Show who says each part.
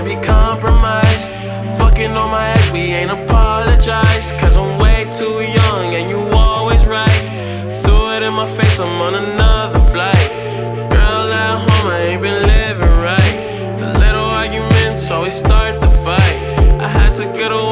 Speaker 1: be compromised. Fucking on my ex, we ain't apologize. Cause I'm way too young and you always right. Threw it in my face, I'm on another flight. Girl at home, I ain't been living right. The little arguments always start the fight. I had to get away